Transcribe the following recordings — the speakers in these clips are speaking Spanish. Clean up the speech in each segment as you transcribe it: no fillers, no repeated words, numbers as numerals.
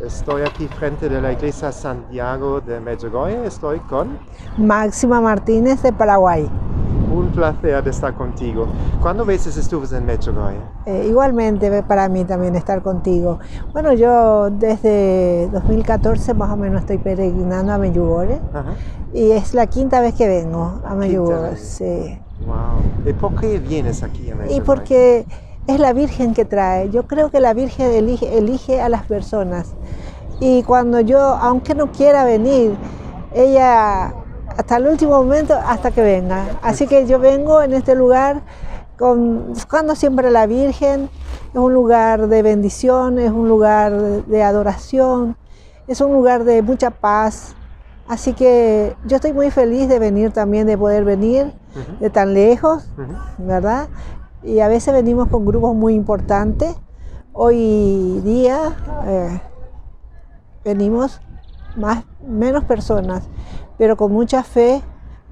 Estoy aquí frente de la iglesia Santiago de Medjugorje. Estoy con Máxima Martínez de Paraguay. un placer de estar contigo. ¿Cuántas veces estuviste en Medjugorje? Igualmente para mí también estar contigo. Bueno, yo desde 2014 más o menos estoy peregrinando a Medjugorje. Ajá. Y es la quinta vez que vengo a Medjugorje. vez. Sí. Wow. ¿Y por qué vienes aquí a Medjugorje? Y porque es la Virgen que trae. Yo creo que la Virgen elige a las personas. Y cuando yo, aunque no quiera venir, ella hasta el último momento, hasta que venga. Así que yo vengo en este lugar buscando siempre a la Virgen. Es un lugar de bendición, es un lugar de adoración, es un lugar de mucha paz. Así que yo estoy muy feliz de venir también, de poder venir de tan lejos, ¿verdad? Y a veces venimos con grupos muy importantes. Hoy día venimos menos personas, pero con mucha fe.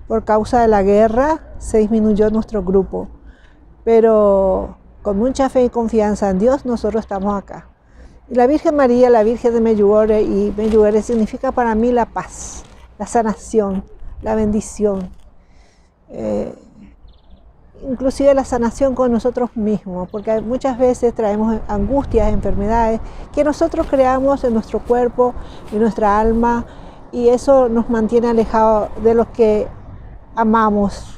Por causa de la guerra se disminuyó nuestro grupo, pero con mucha fe y confianza en Dios nosotros estamos acá. Y la Virgen María, la Virgen de Medjugorje, y Medjugorje significa para mí la paz, la sanación, la bendición, inclusive la sanación con nosotros mismos, porque muchas veces traemos angustias, enfermedades que nosotros creamos en nuestro cuerpo, en nuestra alma, y eso nos mantiene alejados de los que amamos.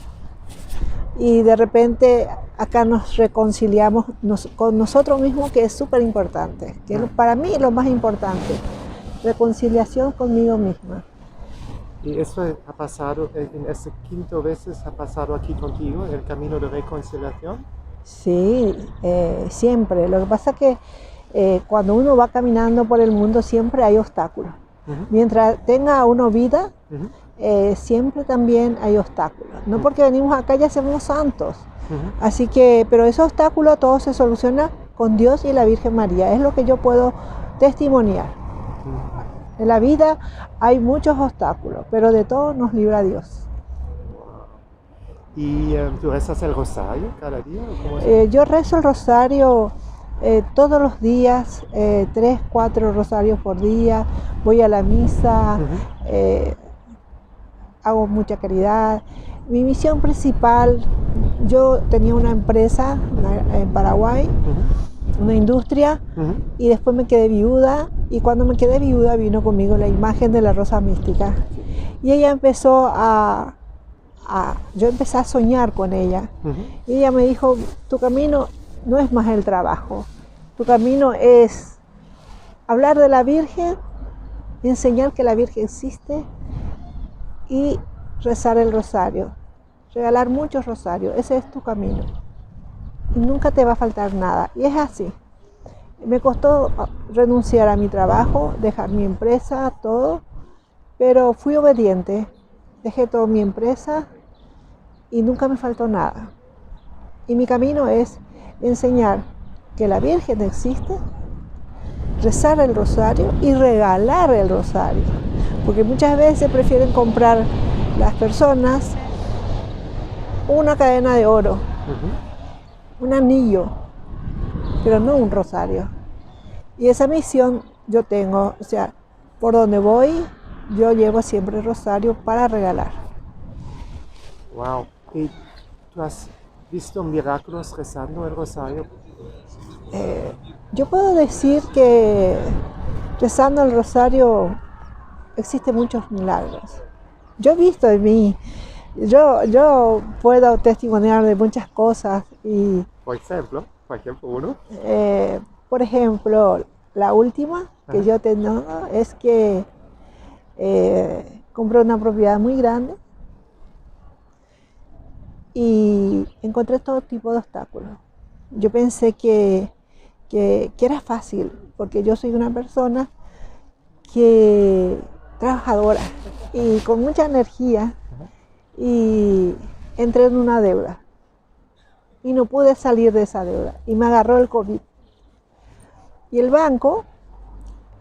Y de repente acá nos reconciliamos con nosotros mismos, que es súper importante, que para mí es lo más importante, reconciliación conmigo misma. ¿Y eso ha pasado, en este quinto veces ha pasado aquí contigo, el camino de reconciliación? Sí, siempre. Lo que pasa es que cuando uno va caminando por el mundo siempre hay obstáculos. Mientras tenga uno vida, siempre también hay obstáculos. No porque venimos acá ya somos santos. Así que, pero ese obstáculo todo se soluciona con Dios y la Virgen María. Es lo que yo puedo testimoniar. En la vida hay muchos obstáculos, pero de todo nos libra Dios. ¿Y tú rezas el rosario cada día? ¿Cómo es? Yo rezo el rosario todos los días, 3, 4 rosarios por día. Voy a la misa, hago mucha caridad. Mi misión principal, yo tenía una empresa en Paraguay, una industria, y después me quedé viuda, y cuando me quedé viuda vino conmigo la imagen de la Rosa Mística, y ella empezó yo empecé a soñar con ella, y ella me dijo: tu camino no es más el trabajo, tu camino es hablar de la Virgen, enseñar que la Virgen existe y rezar el rosario, regalar muchos rosarios. Ese es tu camino y nunca te va a faltar nada. Y es así. Me costó renunciar a mi trabajo, dejar mi empresa, todo, pero fui obediente. Dejé toda mi empresa y nunca me faltó nada. Y mi camino es enseñar que la Virgen existe, rezar el rosario y regalar el rosario. Porque muchas veces prefieren comprar las personas una cadena de oro, un anillo, pero no un rosario. Y esa misión yo tengo, o sea, por donde voy, yo llevo siempre el rosario para regalar. Wow. ¿Y tú has visto milagros rezando el rosario? Yo puedo decir que rezando el rosario existen muchos milagros. Yo he visto en mí, yo puedo testimoniar de muchas cosas. Y, Por ejemplo uno. Por ejemplo, la última que yo tengo es que compré una propiedad muy grande y encontré todo tipo de obstáculos. Yo pensé que era fácil, porque yo soy una persona trabajadora y con mucha energía, y entré en una deuda y no pude salir de esa deuda y me agarró el COVID. Y el banco,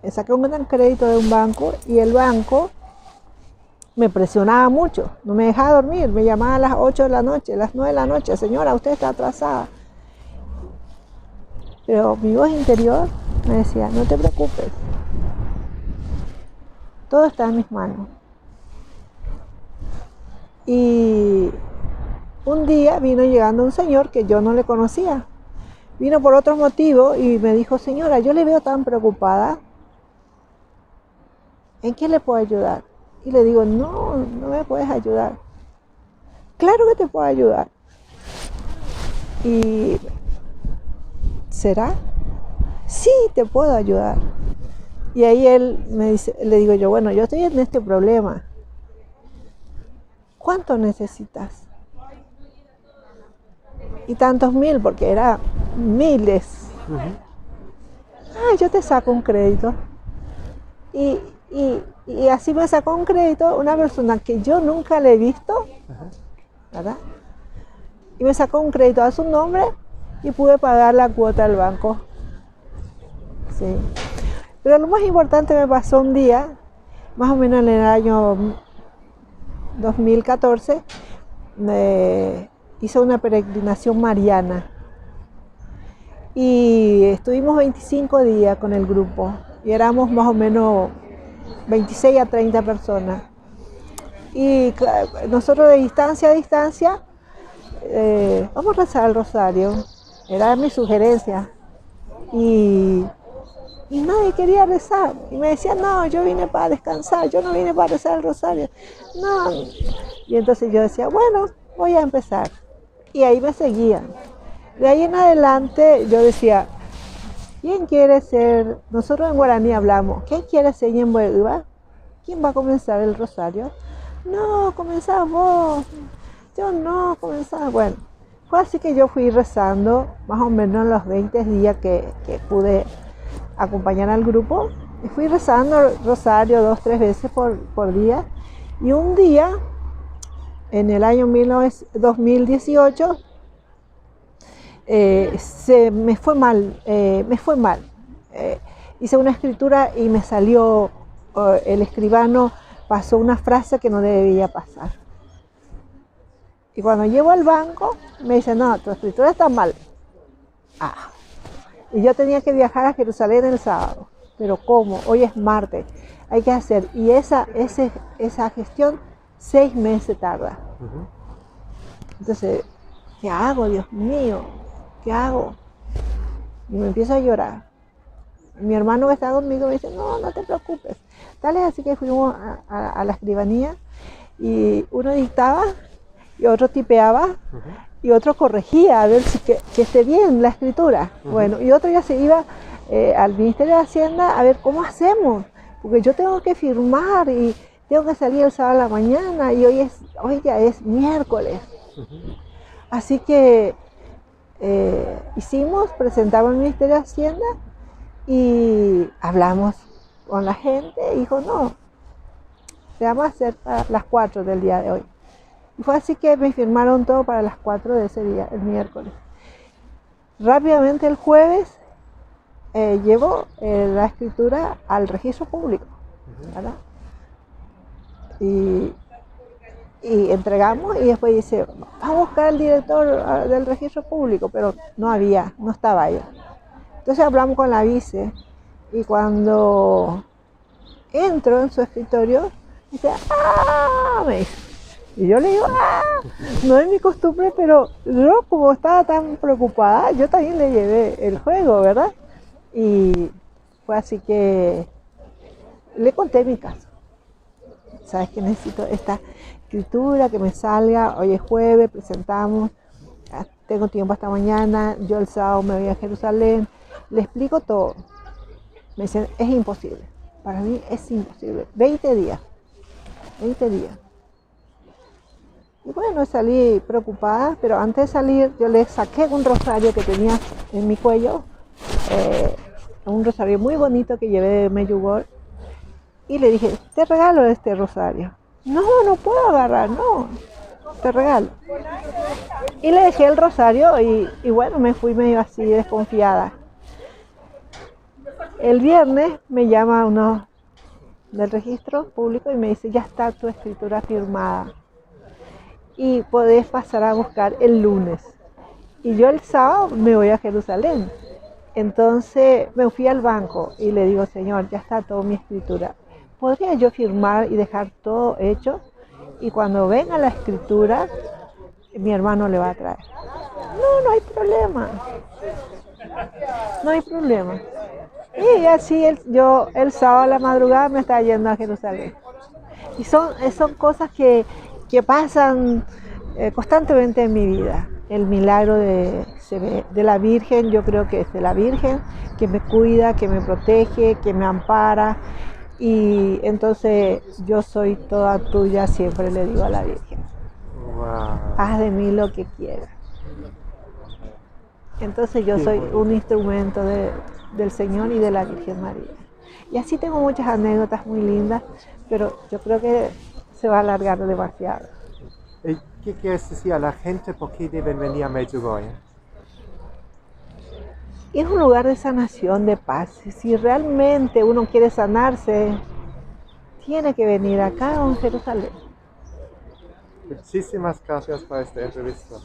saqué un gran crédito de un banco, y el banco me presionaba mucho, no me dejaba dormir, me llamaba a las 8 de la noche, a las 9 de la noche: señora, usted está atrasada. Pero mi voz interior me decía: no te preocupes, todo está en mis manos. Y un día vino llegando un señor que yo no le conocía. Vino por otro motivo y me dijo, señora, yo le veo tan preocupada. ¿En qué le puedo ayudar? Y le digo, no, no me puedes ayudar. Claro que te puedo ayudar. Y, ¿será? Sí, te puedo ayudar. Y ahí él me dice, le digo yo, bueno, yo estoy en este problema. ¿Cuánto necesitas? Y tantos mil, porque era miles. Yo te saco un crédito. Y así me sacó un crédito una persona que yo nunca le he visto, ¿verdad? Y me sacó un crédito a su nombre y pude pagar la cuota del banco. Sí. Pero lo más importante me pasó un día, más o menos en el año 2014, hice una peregrinación mariana. Y estuvimos 25 días con el grupo y éramos más o menos 26 a 30 personas. Y nosotros de distancia a distancia, vamos a rezar el rosario, era mi sugerencia. Y nadie quería rezar. Y me decían, no, yo vine para descansar, yo no vine para rezar el rosario. No. Y entonces yo decía, bueno, voy a empezar. Y ahí me seguían. De ahí en adelante yo decía, ¿quién quiere ser? Nosotros en guaraní hablamos, ¿quién quiere ser Ñembuegua? ¿Quién va a comenzar el rosario? No, comenzás vos. Yo no, comenzás. Bueno, fue así que yo fui rezando más o menos los 20 días que pude acompañar al grupo. Y fui rezando el rosario 2 o 3 veces por día. Y un día, en el año 2018, me fue mal. Hice una escritura y me salió, el escribano pasó una frase que no debía pasar. Y cuando llego al banco, me dice, no, tu escritura está mal. Y yo tenía que viajar a Jerusalén el sábado. Pero ¿cómo? Hoy es martes. Hay que hacer. Y esa gestión, 6 meses tarda. Entonces, ¿qué hago, Dios mío? ¿Qué hago? Y me empiezo a llorar. Mi hermano que estaba conmigo me dice, no, no te preocupes. Tal es así que fuimos a la escribanía y uno dictaba y otro tipeaba y otro corregía a ver si que esté bien la escritura. Bueno, y otro ya se iba al Ministerio de Hacienda a ver cómo hacemos, porque yo tengo que firmar y tengo que salir el sábado a la mañana y hoy ya es miércoles. Así que presentamos al Ministerio de Hacienda y hablamos con la gente y dijo, no, le vamos a hacer para las 4 del día de hoy. Y fue así que me firmaron todo para las 4 de ese día, el miércoles. Rápidamente el jueves llevo la escritura al registro público, ¿verdad? Y entregamos y después dice, vamos a buscar al director del registro público, pero no estaba ella. Entonces hablamos con la vice y cuando entro en su escritorio, dice, me dice. Y yo le digo, no es mi costumbre, pero yo como estaba tan preocupada, yo también le llevé el juego, ¿verdad? Y fue así que le conté mi caso. ¿Sabes que necesito esta escritura, que me salga? Hoy es jueves, presentamos, tengo tiempo hasta mañana, yo el sábado me voy a Jerusalén. Le explico todo. Me dicen, es imposible. Para mí es imposible. 20 días. Y bueno, salí preocupada, pero antes de salir yo le saqué un rosario que tenía en mi cuello, un rosario muy bonito que llevé de Medjugorje, y le dije, te regalo este rosario. No, no puedo agarrar, no, te regalo. Y le dejé el rosario y bueno, me fui medio así desconfiada. El viernes me llama uno del registro público y me dice, ya está tu escritura firmada y podés pasar a buscar el lunes. Y yo el sábado me voy a Jerusalén. Entonces me fui al banco y le digo, señor, ya está toda mi escritura, podría yo firmar y dejar todo hecho, y cuando venga la escritura, mi hermano le va a traer. No, no hay problema. No hay problema. Y así el sábado a la madrugada me estaba yendo a Jerusalén. Y son cosas que pasan constantemente en mi vida. El milagro de la Virgen, yo creo que es de la Virgen, que me cuida, que me protege, que me ampara. Y entonces yo soy toda tuya, siempre le digo a la Virgen. Wow. Haz de mí lo que quieras. Entonces yo soy un instrumento del Señor y de la Virgen María. Y así tengo muchas anécdotas muy lindas, pero yo creo que se va a alargar demasiado. ¿Qué quieres decir a la gente por qué deben venir a Medjugorje? Es un lugar de sanación, de paz. Si realmente uno quiere sanarse, tiene que venir acá a Jerusalén. Muchísimas gracias por esta entrevista.